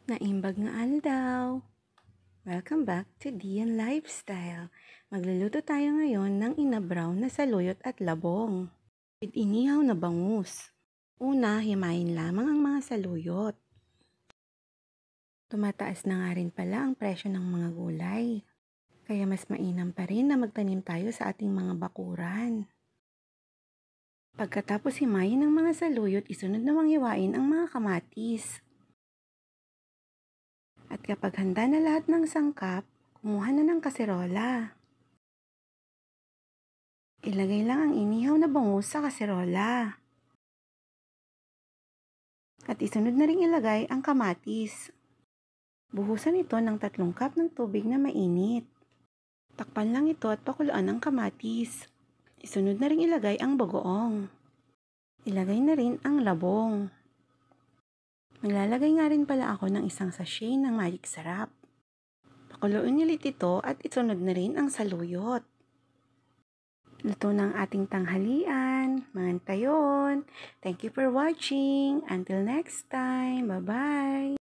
Naimbag nga aldaw. Welcome back to Dian Lifestyle. Magluluto tayo ngayon ng inabraw na saluyot at labong. With inihaw na bangus. Una, himayin lamang ang mga saluyot. Tumataas na nga rin pala ang presyo ng mga gulay. Kaya mas mainam pa rin na magtanim tayo sa ating mga bakuran. Pagkatapos himayin ng mga saluyot, isunod namang hiwain ang mga kamatis. At kapag handa na lahat ng sangkap, kumuha na ng kaserola. Ilagay lang ang inihaw na bangus sa kaserola. At isunod na rin ilagay ang kamatis. Buhusan ito ng 3 cup ng tubig na mainit. Takpan lang ito at pakuluan ang kamatis. Isunod na rin ilagay ang bagoong. Ilagay na rin ang labong. Maglalagay nga rin pala ako ng isang sachet ng Magic Sarap. Pakuluin ulit ito at isunod na rin ang saluyot. Luto ng ating tanghalian, mga tayon. Thank you for watching. Until next time, bye-bye!